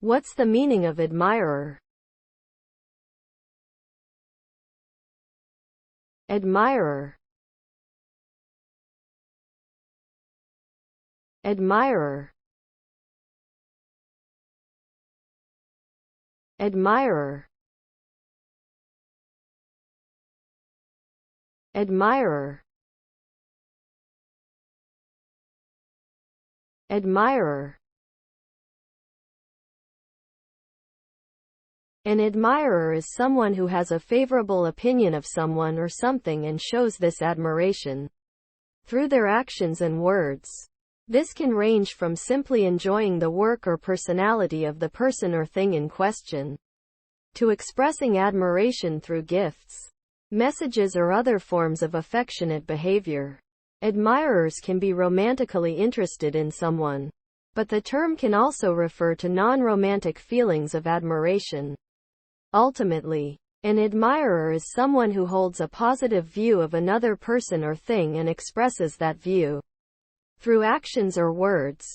What's the meaning of admirer? Admirer. Admirer. Admirer. Admirer. Admirer. An admirer is someone who has a favorable opinion of someone or something and shows this admiration through their actions and words. This can range from simply enjoying the work or personality of the person or thing in question, to expressing admiration through gifts, messages, or other forms of affectionate behavior. Admirers can be romantically interested in someone, but the term can also refer to non-romantic feelings of admiration. Ultimately, an admirer is someone who holds a positive view of another person or thing and expresses that view through actions or words.